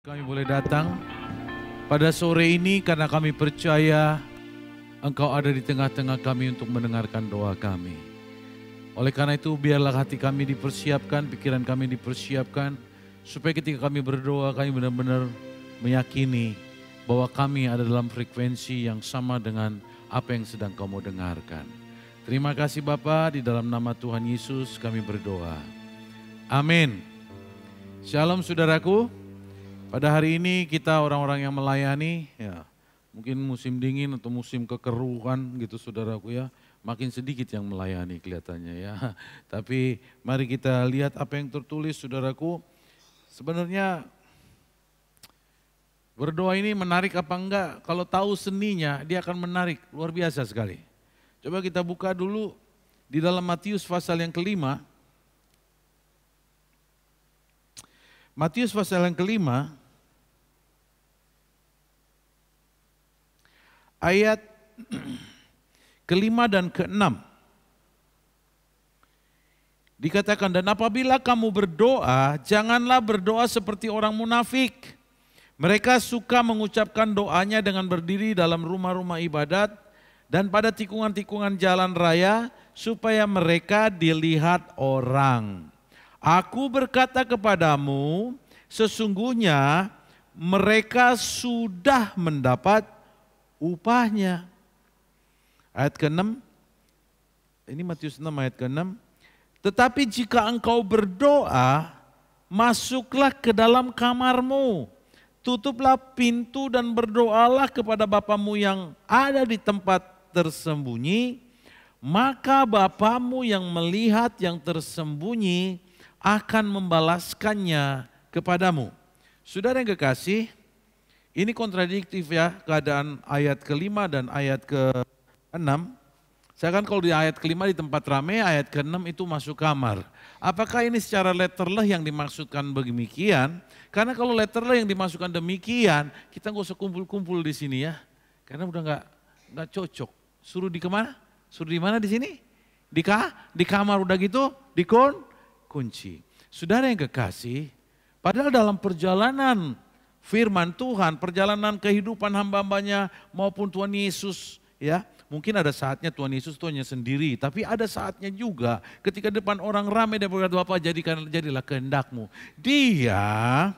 Kami boleh datang pada sore ini karena kami percaya Engkau ada di tengah-tengah kami untuk mendengarkan doa kami. Oleh karena itu biarlah hati kami dipersiapkan, pikiran kami dipersiapkan, supaya ketika kami berdoa kami benar-benar meyakini bahwa kami ada dalam frekuensi yang sama dengan apa yang sedang kamu dengarkan. Terima kasih Bapa, di dalam nama Tuhan Yesus kami berdoa. Amin. Shalom saudaraku. Pada hari ini kita orang-orang yang melayani, ya mungkin musim dingin atau musim kekeruhan gitu saudaraku ya, makin sedikit yang melayani kelihatannya ya. Tapi mari kita lihat apa yang tertulis saudaraku. Sebenarnya berdoa ini menarik apa enggak? Kalau tahu seninya dia akan menarik, luar biasa sekali. Coba kita buka dulu di dalam Matius pasal yang kelima. Matius pasal yang kelima, ayat kelima dan keenam. Dikatakan, dan apabila kamu berdoa, janganlah berdoa seperti orang munafik. Mereka suka mengucapkan doanya dengan berdiri dalam rumah-rumah ibadat dan pada tikungan-tikungan jalan raya supaya mereka dilihat orang. Aku berkata kepadamu, sesungguhnya mereka sudah mendapat upahnya. Ayat ke-6, ini Matius 6 ayat ke-6. Tetapi jika engkau berdoa, masuklah ke dalam kamarmu, tutuplah pintu dan berdoalah kepada Bapamu yang ada di tempat tersembunyi, maka Bapamu yang melihat yang tersembunyi akan membalaskannya kepadamu. Saudara yang kekasih, ini kontradiktif ya keadaan ayat kelima dan ayat ke-6. Saya kan kalau di ayat kelima di tempat ramai, ayat ke-6 itu masuk kamar. Apakah ini secara letterleh yang dimaksudkan demikian? Karena kalau letterleh yang dimasukkan demikian, kita nggak usah kumpul-kumpul di sini ya. Karena udah nggak cocok. Suruh di kemana? Suruh di mana di sini? Di kamar udah gitu, kunci. Saudara yang kekasih, padahal dalam perjalanan firman Tuhan, perjalanan kehidupan hamba-hambanya maupun Tuhan Yesus ya, mungkin ada saatnya Tuhan Yesus Tuhannya sendiri, tapi ada saatnya juga ketika depan orang ramai dia berkata, Bapa jadilah kehendakmu. Dia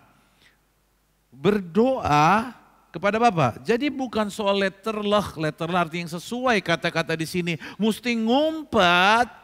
berdoa kepada Bapa. Jadi bukan soal letterlah arti yang sesuai kata-kata di sini, mesti ngumpet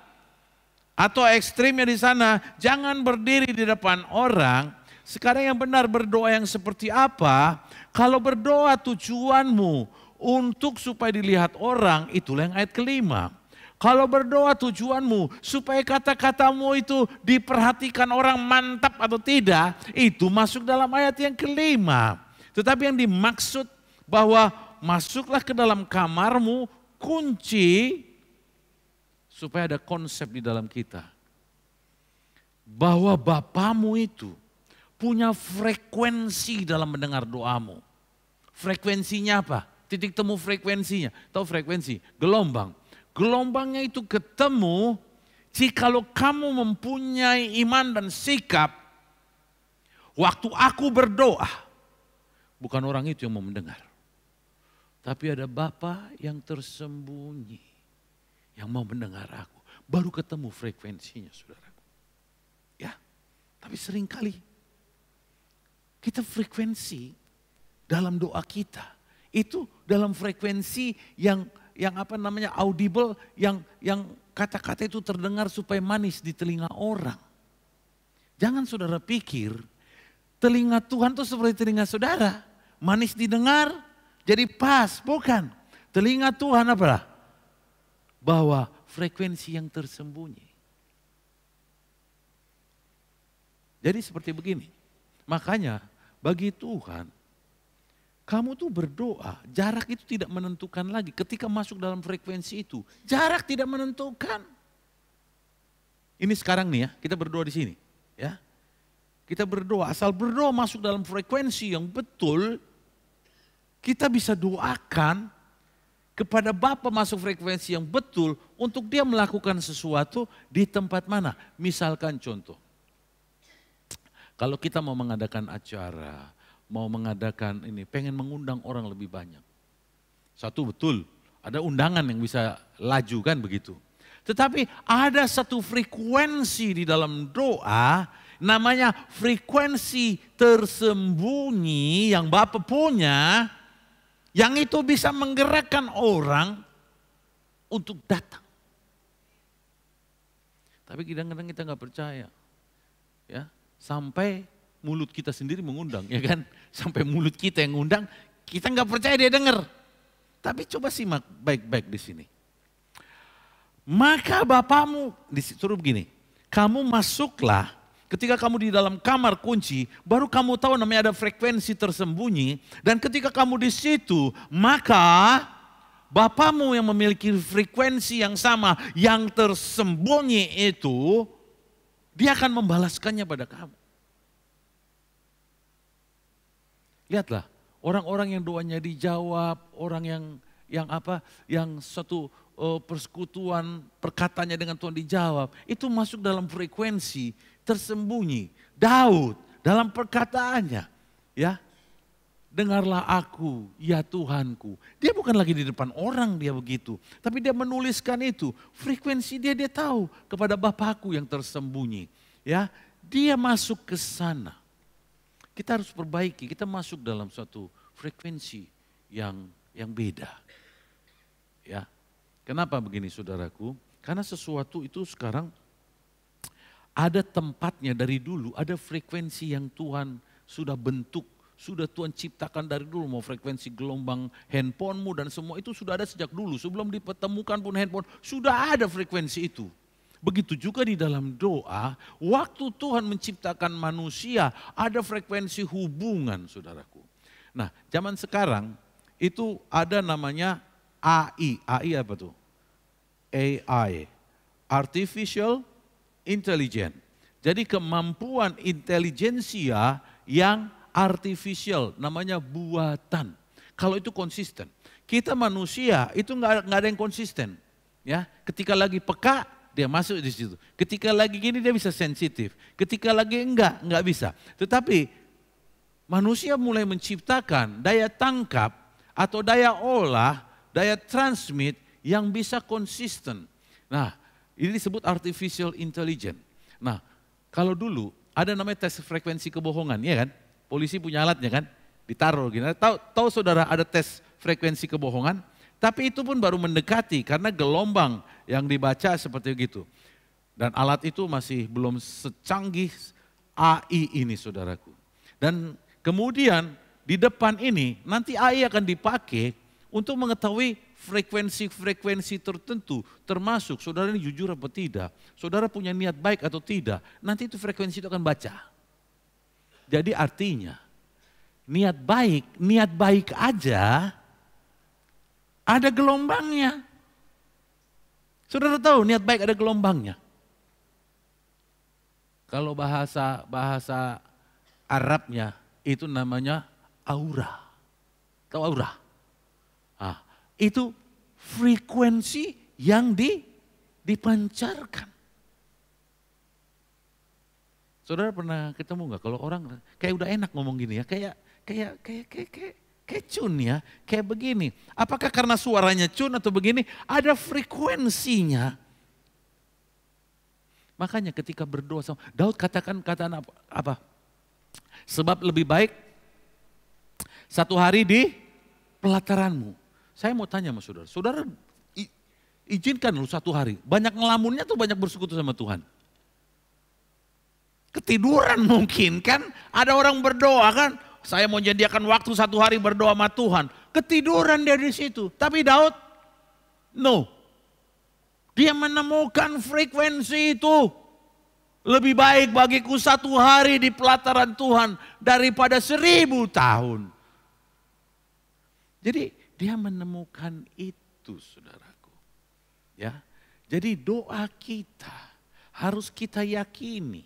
atau ekstrimnya di sana, jangan berdiri di depan orang. Sekarang yang benar berdoa yang seperti apa? Kalau berdoa tujuanmu untuk supaya dilihat orang, itulah yang ayat kelima. Kalau berdoa tujuanmu supaya kata-katamu itu diperhatikan orang mantap atau tidak, itu masuk dalam ayat yang kelima. Tetapi yang dimaksud bahwa masuklah ke dalam kamarmu, kunci, supaya ada konsep di dalam kita. Bahwa Bapamu itu punya frekuensi dalam mendengar doamu. Frekuensinya apa? Titik temu frekuensinya. Tahu frekuensi? Gelombang. Gelombangnya itu ketemu jikalau kamu mempunyai iman dan sikap. Waktu aku berdoa, bukan orang itu yang mau mendengar. Tapi ada Bapa yang tersembunyi yang mau mendengar aku. Baru ketemu frekuensinya saudaraku. Ya, tapi seringkali kita frekuensi dalam doa kita itu dalam frekuensi yang audible, yang kata-kata itu terdengar supaya manis di telinga orang. Jangan saudara pikir telinga Tuhan itu seperti telinga saudara, manis didengar jadi pas, bukan. Telinga Tuhan apa? Bahwa frekuensi yang tersembunyi. Jadi seperti begini. Makanya bagi Tuhan, kamu tuh berdoa, jarak itu tidak menentukan lagi. Ketika masuk dalam frekuensi itu, jarak tidak menentukan. Ini sekarang nih ya, kita berdoa di sini. Ya, kita berdoa, asal berdoa masuk dalam frekuensi yang betul, kita bisa doakan kepada Bapa masuk frekuensi yang betul untuk dia melakukan sesuatu di tempat mana. Misalkan contoh, kalau kita mau mengadakan acara, mau mengadakan ini, pengen mengundang orang lebih banyak. Satu betul, ada undangan yang bisa laju kan begitu. Tetapi ada satu frekuensi di dalam doa, namanya frekuensi tersembunyi yang Bapa punya, yang itu bisa menggerakkan orang untuk datang. Tapi kadang-kadang kita nggak percaya, ya sampai mulut kita sendiri mengundang, ya kan? Sampai mulut kita yang ngundang, kita nggak percaya dia dengar. Tapi coba simak baik-baik di sini. Maka Bapamu, disuruh begini, kamu masuklah, ketika kamu di dalam kamar kunci, baru kamu tahu namanya ada frekuensi tersembunyi, dan ketika kamu di situ, maka Bapamu yang memiliki frekuensi yang sama, yang tersembunyi itu, dia akan membalaskannya pada kamu. Lihatlah, orang-orang yang doanya dijawab, orang yang satu persekutuan perkataannya dengan Tuhan dijawab, itu masuk dalam frekuensi tersembunyi. Daud dalam perkataannya, ya, dengarlah aku, ya Tuhanku. Dia bukan lagi di depan orang dia begitu, tapi dia menuliskan itu. Frekuensi dia tahu kepada Bapakku yang tersembunyi. Ya, dia masuk ke sana. Kita harus perbaiki, kita masuk dalam suatu frekuensi yang beda. Ya. Kenapa begini saudaraku? Karena sesuatu itu sekarang ada tempatnya dari dulu, ada frekuensi yang Tuhan sudah bentuk, sudah Tuhan ciptakan dari dulu. Mau frekuensi gelombang handphonemu dan semua itu sudah ada sejak dulu. Sebelum dipertemukan pun handphone, sudah ada frekuensi itu. Begitu juga di dalam doa, waktu Tuhan menciptakan manusia, ada frekuensi hubungan saudaraku. Nah zaman sekarang itu ada namanya AI. AI apa tuh? AI. Artificial Intelligence. Jadi kemampuan intelijensia yang artificial, namanya buatan. Kalau itu konsisten. Kita manusia itu nggak ada yang konsisten. Ya, ketika lagi peka dia masuk di situ. Ketika lagi gini dia bisa sensitif. Ketika lagi enggak bisa. Tetapi manusia mulai menciptakan daya tangkap atau daya olah, daya transmit yang bisa konsisten. Nah, ini disebut artificial intelligence. Nah, kalau dulu ada namanya tes frekuensi kebohongan, ya kan? Polisi punya alatnya kan? Ditaruh gitu. Tahu saudara ada tes frekuensi kebohongan? Tapi itu pun baru mendekati karena gelombang yang dibaca seperti itu. Dan alat itu masih belum secanggih AI ini saudaraku. Dan kemudian di depan ini nanti AI akan dipakai untuk mengetahui frekuensi-frekuensi tertentu, termasuk saudara ini jujur atau tidak, saudara punya niat baik atau tidak, nanti itu frekuensi itu akan baca. Jadi artinya, niat baik aja ada gelombangnya. Saudara tahu niat baik ada gelombangnya. Kalau bahasa Arabnya itu namanya aura. Tahu aura? Nah, itu frekuensi yang dipancarkan. Saudara pernah ketemu nggak kalau orang kayak udah enak ngomong gini ya, kayak cun ya, kayak begini. Apakah karena suaranya cun atau begini? Ada frekuensinya. Makanya ketika berdoa sama Daud katakan apa? Sebab lebih baik satu hari di pelataranmu. Saya mau tanya sama saudara, saudara izinkan lu satu hari, banyak ngelamunnya tuh banyak bersekutu sama Tuhan. Ketiduran mungkin kan, ada orang berdoa kan, saya mau jadikan waktu satu hari berdoa sama Tuhan. Ketiduran dia di situ, tapi Daud, no. Dia menemukan frekuensi itu. Lebih baik bagiku satu hari di pelataran Tuhan daripada 1000 tahun. Jadi dia menemukan itu saudaraku. Ya, jadi doa kita harus kita yakini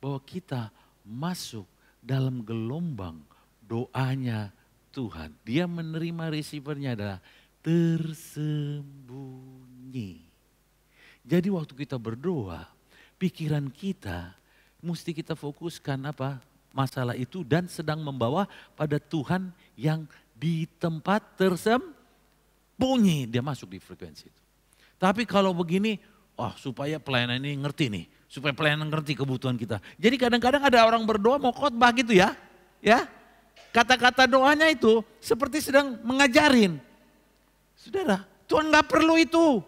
bahwa kita masuk dalam gelombang doanya Tuhan. Dia menerima receivernya adalah tersembunyi. Jadi waktu kita berdoa, pikiran kita mesti kita fokuskan apa? masalah itu dan sedang membawa pada Tuhan yang di tempat tersembunyi. Dia masuk di frekuensi itu. Tapi kalau begini, supaya pelayanan ini ngerti nih. Supaya pelayanan ngerti kebutuhan kita. Jadi kadang-kadang ada orang berdoa mau khotbah gitu ya. Ya, kata-kata doanya itu seperti sedang mengajarin. Saudara, Tuhan gak perlu itu.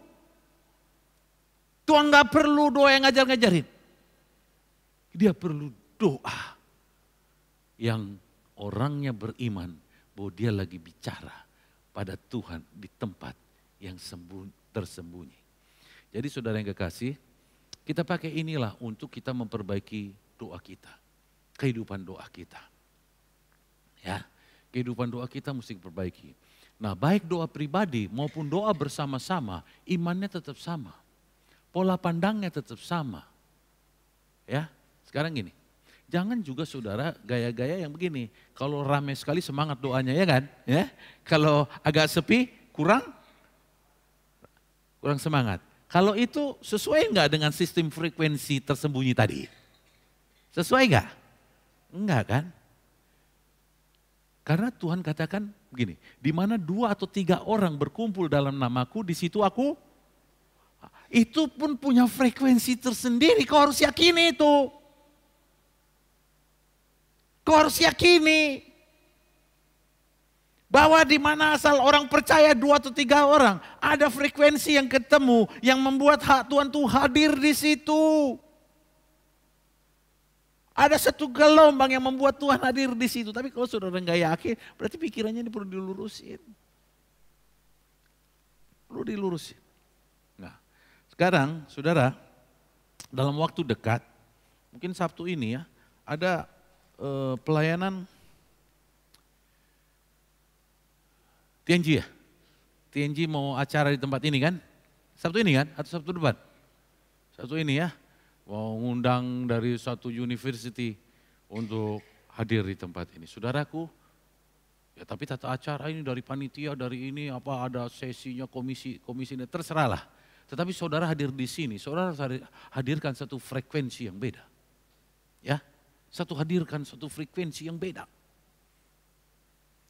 Tuhan gak perlu doa yang ngajar-ngajarin. Dia perlu doa yang orangnya beriman bahwa dia lagi bicara pada Tuhan di tempat yang tersembunyi. Jadi saudara yang kekasih, kita pakai inilah untuk kita memperbaiki doa kita. Kehidupan doa kita. Ya, kehidupan doa kita mesti diperbaiki. Nah, baik doa pribadi maupun doa bersama-sama, imannya tetap sama. Pola pandangnya tetap sama. Ya, sekarang gini. Jangan juga saudara gaya-gaya yang begini. Kalau ramai sekali semangat doanya ya kan? Ya. Kalau agak sepi kurang semangat. Kalau itu sesuai enggak dengan sistem frekuensi tersembunyi tadi? Sesuai enggak? Enggak kan? Karena Tuhan katakan begini, di mana 2 atau 3 orang berkumpul dalam namaku, di situ aku. Itu pun punya frekuensi tersendiri, kau harus yakini itu. Kau harus yakini bahwa di mana asal orang percaya 2 atau 3 orang, ada frekuensi yang ketemu yang membuat Tuhan tuh hadir di situ. Ada satu gelombang yang membuat Tuhan hadir di situ. Tapi kalau saudara nggak yakin, berarti pikirannya ini perlu dilurusin. Perlu dilurusin. Nah, sekarang saudara, dalam waktu dekat, mungkin Sabtu ini ya, ada pelayanan TNG ya. TNG mau acara di tempat ini kan? Sabtu ini kan? Atau Sabtu depan? Sabtu ini ya. Mau ngundang dari satu university untuk hadir di tempat ini. Saudaraku, ya tapi tata acara ini dari panitia, dari ini apa ada sesinya komisi ini, terserahlah. Tetapi saudara hadir di sini, saudara hadirkan satu frekuensi yang beda. Ya. Hadirkan satu frekuensi yang beda.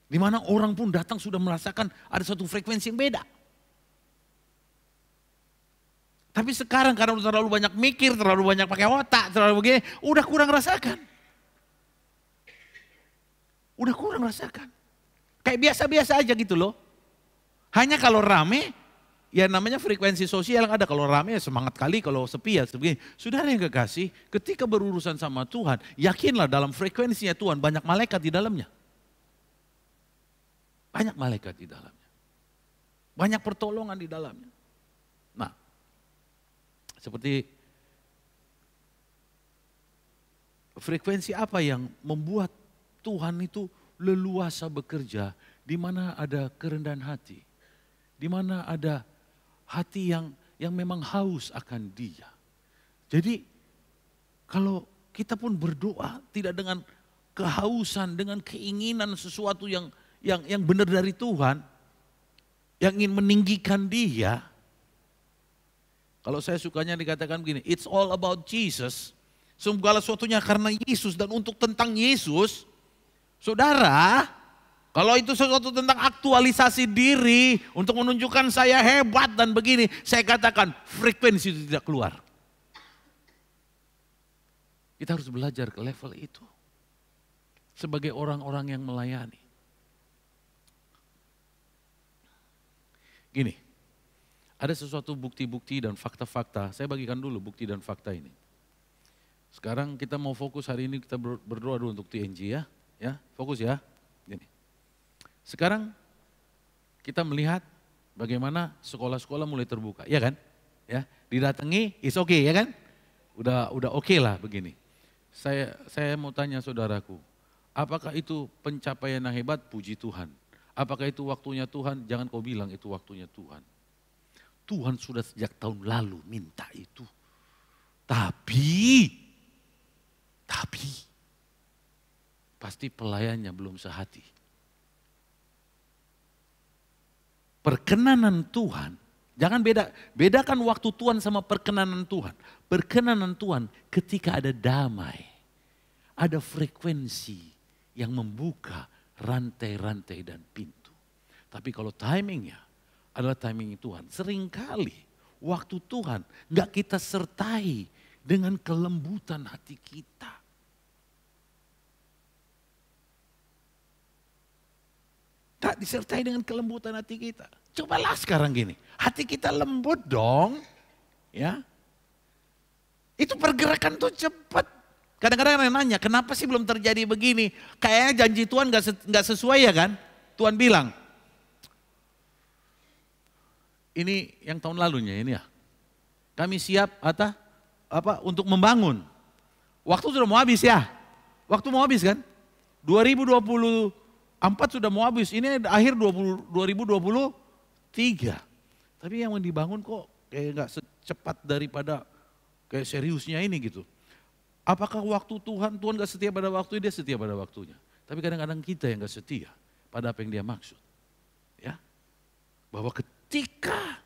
Di mana orang pun datang sudah merasakan ada satu frekuensi yang beda. Tapi sekarang karena udah terlalu banyak mikir, terlalu banyak pakai otak, terlalu begini, udah kurang rasakan. Udah kurang rasakan. Kayak biasa-biasa aja gitu loh. Hanya kalau rame, ya namanya frekuensi sosial ada. Kalau rame ya semangat kali, kalau sepi ya sebegini. Saudara yang kekasih, ketika berurusan sama Tuhan, yakinlah dalam frekuensinya Tuhan banyak malaikat di dalamnya. Banyak malaikat di dalamnya. Banyak pertolongan di dalamnya. Nah, seperti frekuensi apa yang membuat Tuhan itu leluasa bekerja, di mana ada kerendahan hati, di mana ada hati yang memang haus akan Dia. Jadi kalau kita pun berdoa tidak dengan kehausan, dengan keinginan sesuatu yang benar dari Tuhan, yang ingin meninggikan Dia. Kalau saya sukanya dikatakan begini, it's all about Jesus. Segala sesuatunya karena Yesus dan untuk tentang Yesus. Saudara, kalau itu sesuatu tentang aktualisasi diri, untuk menunjukkan saya hebat dan begini, saya katakan frekuensi itu tidak keluar. Kita harus belajar ke level itu. Sebagai orang-orang yang melayani. Gini, ada sesuatu bukti-bukti dan fakta-fakta. Saya bagikan dulu bukti dan fakta ini. Sekarang kita mau fokus hari ini, kita berdoa dulu untuk TNG ya. Ya, fokus ya. Gini. Sekarang kita melihat bagaimana sekolah-sekolah mulai terbuka, ya kan? Ya, didatangi is okay ya kan? Udah oke lah begini. Saya mau tanya saudaraku, apakah itu pencapaian yang hebat? Puji Tuhan. Apakah itu waktunya Tuhan? Jangan kau bilang itu waktunya Tuhan. Tuhan sudah sejak tahun lalu minta itu. Tapi pasti pelayannya belum sehati. Perkenanan Tuhan, jangan bedakan waktu Tuhan sama perkenanan Tuhan. Perkenanan Tuhan ketika ada damai, Ada frekuensi yang membuka rantai-rantai dan pintu. Tapi kalau timingnya adalah timing Tuhan. Seringkali waktu Tuhan gak kita sertai dengan kelembutan hati kita. Tak disertai dengan kelembutan hati kita. Cobalah sekarang gini, hati kita lembut dong. Ya, itu pergerakan tuh cepat. Kadang-kadang yang nanya, kenapa sih belum terjadi begini? Kayaknya janji Tuhan gak sesuai ya kan? Tuhan bilang, ini yang tahun lalunya ini ya. Kami siap untuk membangun. Waktu sudah mau habis ya. Waktu mau habis kan? 2024 sudah mau habis. Ini akhir 2023. Tapi yang dibangun kok kayak gak secepat daripada kayak seriusnya ini gitu. Apakah waktu Tuhan gak setia pada waktu, dia setia pada waktunya. Tapi kadang-kadang kita yang gak setia pada apa yang dia maksud. Ya, bahwa ketika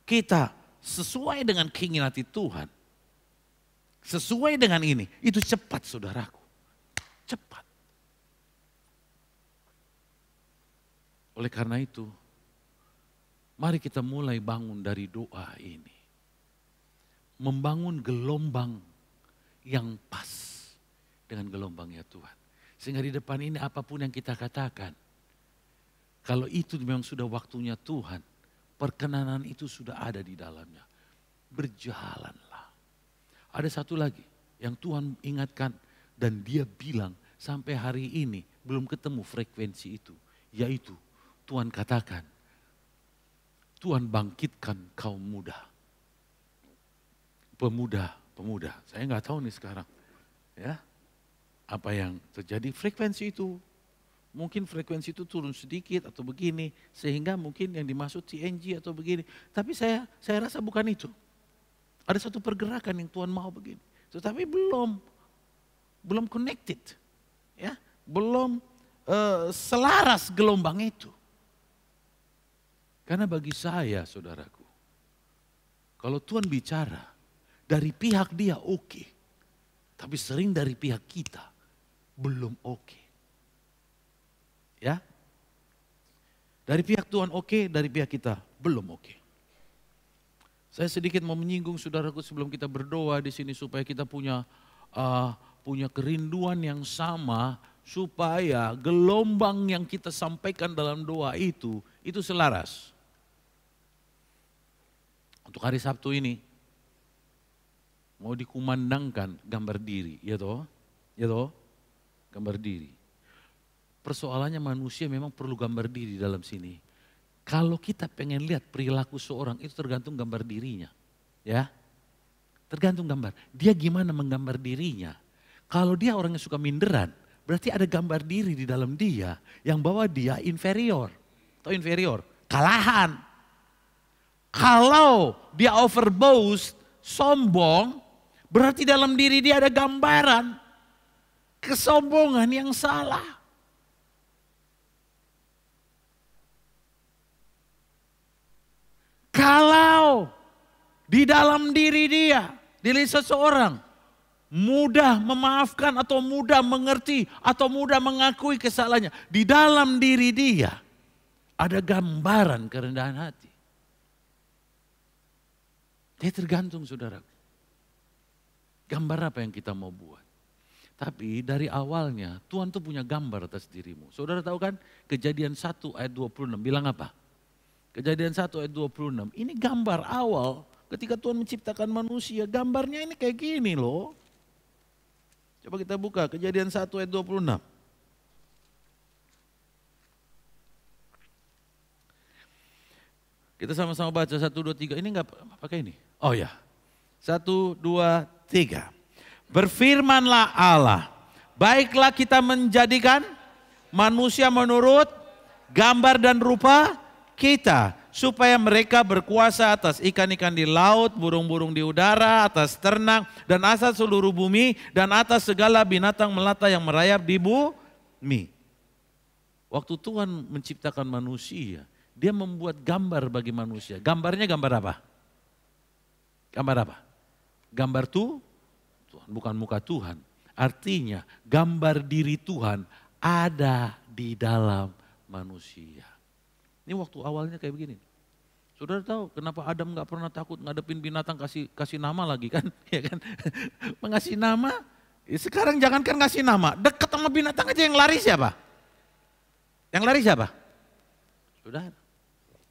kita sesuai dengan keinginan hati Tuhan, sesuai dengan ini, itu cepat saudaraku. Cepat. Oleh karena itu, mari kita mulai bangun dari doa ini. Membangun gelombang yang pas dengan gelombangnya Tuhan. Sehingga di depan ini apapun yang kita katakan, kalau itu memang sudah waktunya Tuhan, perkenanan itu sudah ada di dalamnya. Berjalanlah. Ada satu lagi yang Tuhan ingatkan dan dia bilang sampai hari ini belum ketemu frekuensi itu. Yaitu Tuhan katakan, Tuhan bangkitkan kaum muda. Pemuda, saya nggak tahu nih sekarang. Ya, apa yang terjadi, frekuensi itu. Mungkin frekuensi itu turun sedikit atau begini, sehingga mungkin yang dimaksud TNG atau begini. Tapi saya rasa bukan itu. Ada satu pergerakan yang Tuhan mau begini. Tetapi belum connected. Ya, belum selaras gelombang itu. Karena bagi saya saudaraku, kalau Tuhan bicara, dari pihak dia oke. Tapi sering dari pihak kita belum oke. Ya. Dari pihak Tuhan oke, dari pihak kita belum oke. Saya sedikit mau menyinggung saudaraku sebelum kita berdoa di sini supaya kita punya kerinduan yang sama, supaya gelombang yang kita sampaikan dalam doa itu selaras. Untuk hari Sabtu ini mau dikumandangkan gambar diri, ya toh, gambar diri. Persoalannya manusia memang perlu gambar diri dalam sini. Kalau kita pengen lihat perilaku seorang itu tergantung gambar dirinya, ya, tergantung gambar. Dia gimana menggambar dirinya. Kalau dia orang yang suka minderan, berarti ada gambar diri di dalam dia yang bawa dia inferior, atau inferior, kalahan. Kalau dia overboast, sombong, berarti dalam diri dia ada gambaran kesombongan yang salah. Kalau di dalam diri dia, diri seseorang mudah memaafkan atau mudah mengerti atau mudah mengakui kesalahannya, di dalam diri dia ada gambaran kerendahan hati. Dia tergantung saudaraku. Gambar apa yang kita mau buat. Tapi dari awalnya Tuhan tuh punya gambar atas dirimu. Saudara tahu kan Kejadian 1 ayat 26 bilang apa? Kejadian 1 ayat 26 ini gambar awal ketika Tuhan menciptakan manusia. Gambarnya ini kayak gini loh. Coba kita buka Kejadian 1 ayat 26. Kita sama-sama baca 1, 2, 3. Ini enggak pakai ini? Oh ya. 1, 2, 3. Berfirmanlah Allah, baiklah kita menjadikan manusia menurut gambar dan rupa kita, supaya mereka berkuasa atas ikan-ikan di laut, burung-burung di udara, atas ternak dan atas seluruh bumi, dan atas segala binatang melata yang merayap di bumi. Waktu Tuhan menciptakan manusia, dia membuat gambar bagi manusia. Gambarnya gambar apa? Gambar apa? Gambar Tuhan, bukan muka Tuhan. Artinya gambar diri Tuhan ada di dalam manusia. Ini waktu awalnya kayak begini. Saudara tahu kenapa Adam nggak pernah takut ngadepin binatang kasih nama lagi kan? Ya kan? Mengasih nama. Sekarang jangankan ngasih nama, dekat sama binatang aja yang lari siapa? Yang lari siapa? Saudara.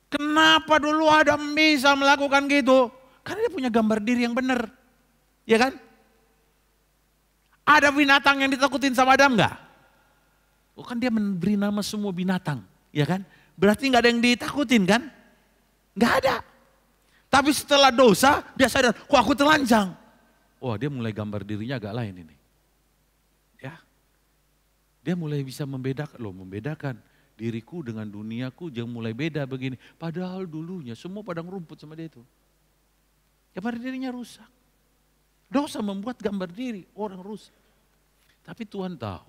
Kenapa dulu Adam bisa melakukan gitu? Karena dia punya gambar diri yang benar. Ya kan? Ada binatang yang ditakutin sama Adam enggak? Oh kan dia memberi nama semua binatang. Ya kan? Berarti enggak ada yang ditakutin kan? Enggak ada. Tapi setelah dosa dia sadar, kok aku telanjang. Wah dia mulai gambar dirinya agak lain ini. Ya. Dia mulai bisa membedakan diriku dengan duniaku jangan mulai beda begini. Padahal dulunya semua padang rumput sama dia itu. Gambar dirinya rusak. Dosa membuat gambar diri orang rusak. Tapi Tuhan tahu,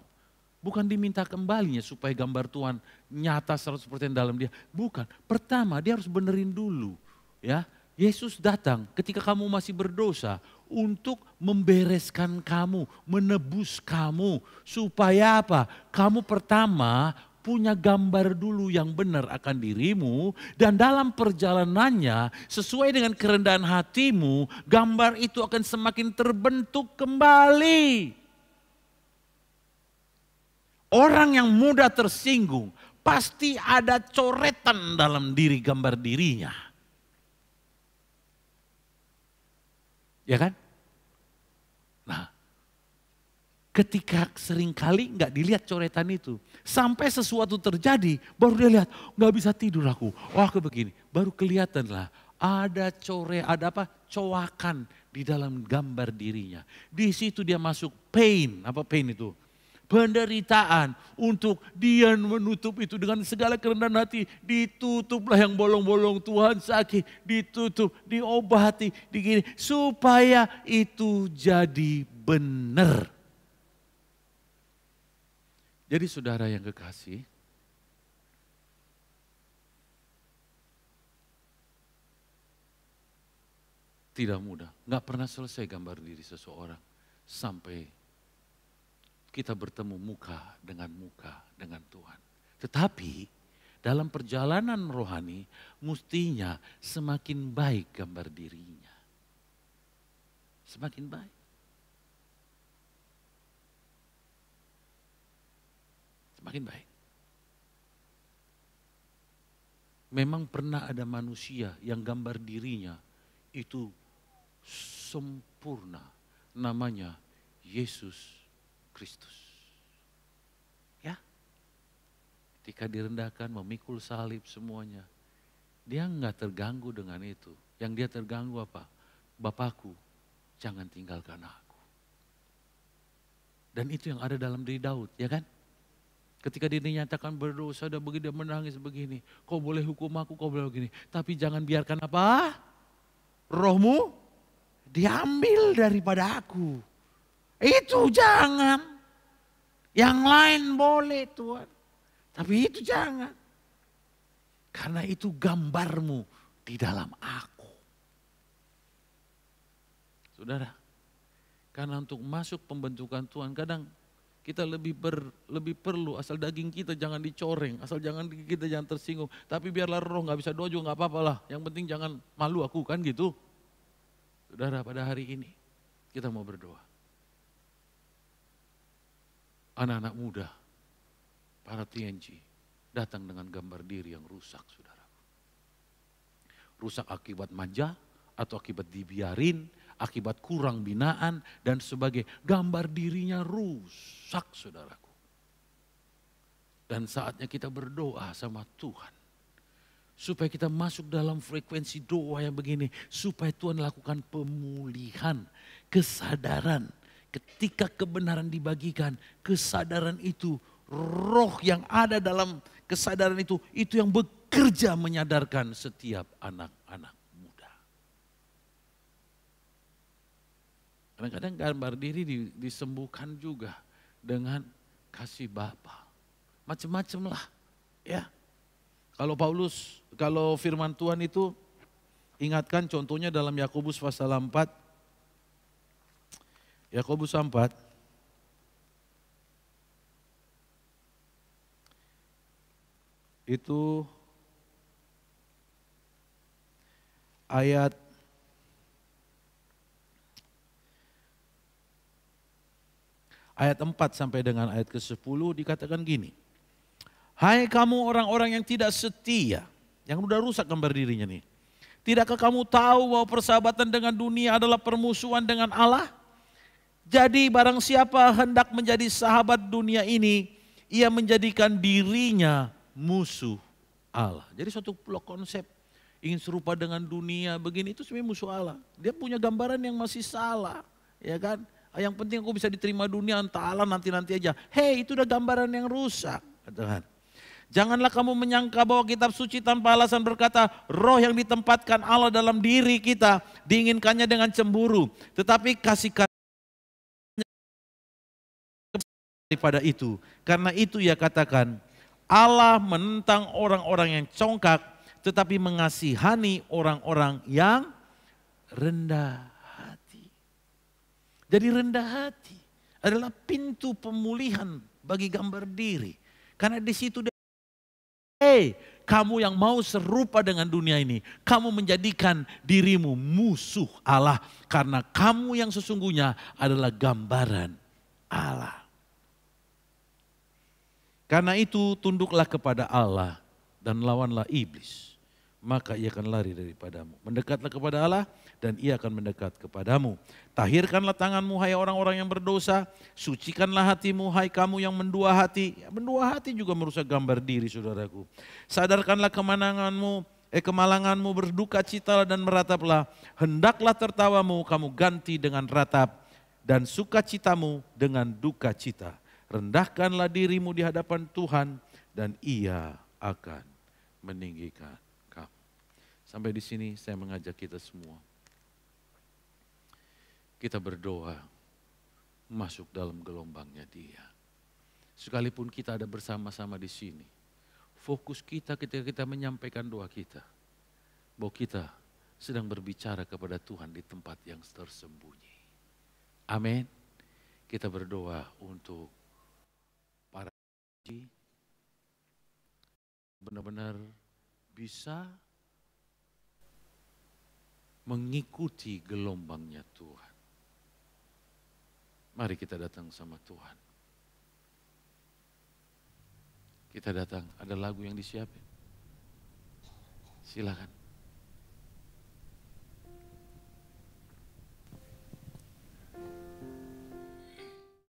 bukan diminta kembalinya supaya gambar Tuhan nyata 100% dalam dia. Bukan, pertama dia harus benerin dulu. Ya, Yesus datang ketika kamu masih berdosa untuk membereskan kamu, menebus kamu. Supaya apa? Kamu pertama punya gambar dulu yang benar akan dirimu dan dalam perjalanannya sesuai dengan kerendahan hatimu, gambar itu akan semakin terbentuk kembali. Orang yang mudah tersinggung pasti ada coretan dalam diri gambar dirinya. Ya kan? Nah, ketika seringkali nggak dilihat coretan itu. Sampai sesuatu terjadi, baru dia lihat, nggak bisa tidur aku. Wah begini, baru kelihatanlah ada coakan di dalam gambar dirinya. Di situ dia masuk pain, apa pain itu? Penderitaan untuk dia menutup itu dengan segala kerendahan hati. Ditutuplah yang bolong-bolong, Tuhan sakit, ditutup, diobati, digini. Supaya itu jadi benar. Jadi saudara yang kekasih, tidak mudah, nggak pernah selesai gambar diri seseorang sampai kita bertemu muka dengan Tuhan. Tetapi dalam perjalanan rohani mestinya semakin baik gambar dirinya. Semakin baik. Semakin baik. Memang pernah ada manusia yang gambar dirinya itu sempurna. Namanya Yesus Kristus. Ya. Ketika direndahkan, memikul salib semuanya. Dia enggak terganggu dengan itu. Yang dia terganggu apa? Bapakku, jangan tinggalkan aku. Dan itu yang ada dalam diri Daud, ya kan? Ketika dia dinyatakan berdosa dan begini, dia menangis begini. Kau boleh hukum aku, kau boleh begini. Tapi jangan biarkan apa? Rohmu diambil daripada aku. Itu jangan. Yang lain boleh Tuhan. Tapi itu jangan. Karena itu gambarmu di dalam aku. Saudara, karena untuk masuk pembentukan Tuhan kadang kita lebih perlu asal daging kita jangan dicoreng, asal kita jangan tersinggung. Tapi biarlah roh nggak bisa doa juga nggak apa-apa lah. Yang penting jangan malu aku kan gitu. Saudara pada hari ini kita mau berdoa. Anak-anak muda, para TNG datang dengan gambar diri yang rusak saudara. Rusak akibat manja atau akibat dibiarin, akibat kurang binaan dan sebagai gambar dirinya rusak saudaraku. Dan saatnya kita berdoa sama Tuhan. Supaya kita masuk dalam frekuensi doa yang begini. Supaya Tuhan lakukan pemulihan, kesadaran. Ketika kebenaran dibagikan, kesadaran itu, roh yang ada dalam kesadaran itu yang bekerja menyadarkan setiap anak-anak. Kadang-kadang gambar diri disembuhkan juga dengan kasih Bapa. Macam-macam lah. Ya. Kalau firman Tuhan itu ingatkan contohnya dalam Yakobus pasal 4. Yakobus 4 itu ayat 4 sampai dengan ayat ke-10 dikatakan gini. Hai kamu orang-orang yang tidak setia, yang udah rusak gambar dirinya nih. Tidakkah kamu tahu bahwa persahabatan dengan dunia adalah permusuhan dengan Allah? Jadi barang siapa hendak menjadi sahabat dunia ini, ia menjadikan dirinya musuh Allah. Jadi suatu blok konsep ingin serupa dengan dunia begini itu sebenarnya musuh Allah. Dia punya gambaran yang masih salah, ya kan? Yang penting aku bisa diterima dunia, entah Allah nanti-nanti aja. Hei, itu udah gambaran yang rusak, katakan. Janganlah kamu menyangka bahwa kitab suci tanpa alasan berkata, roh yang ditempatkan Allah dalam diri kita diinginkannya dengan cemburu. Tetapi kasih daripada itu. Karena itu ia katakan, Allah menentang orang-orang yang congkak, tetapi mengasihani orang-orang yang rendah hati. Jadi rendah hati adalah pintu pemulihan bagi gambar diri. Karena di situ kamu yang mau serupa dengan dunia ini, kamu menjadikan dirimu musuh Allah. Karena kamu yang sesungguhnya adalah gambaran Allah. Karena itu tunduklah kepada Allah dan lawanlah iblis. Maka ia akan lari daripadamu. Mendekatlah kepada Allah dan ia akan mendekat kepadamu. Tahirkanlah tanganmu hai orang-orang yang berdosa. Sucikanlah hatimu hai kamu yang mendua hati. Mendua hati juga merusak gambar diri saudaraku. Sadarkanlah kemalanganmu berduka cita dan merataplah. Hendaklah tertawamu kamu ganti dengan ratap. Dan sukacitamu dengan duka cita. Rendahkanlah dirimu di hadapan Tuhan dan ia akan meninggikan. Sampai di sini saya mengajak kita semua. Kita berdoa masuk dalam gelombangnya Dia. Sekalipun kita ada bersama-sama di sini, fokus kita ketika kita menyampaikan doa kita, bahwa kita sedang berbicara kepada Tuhan di tempat yang tersembunyi. Amin. Kita berdoa untuk para benar-benar bisa mengikuti gelombangnya Tuhan. Mari kita datang sama Tuhan. Kita datang, ada lagu yang disiapin. Silakan.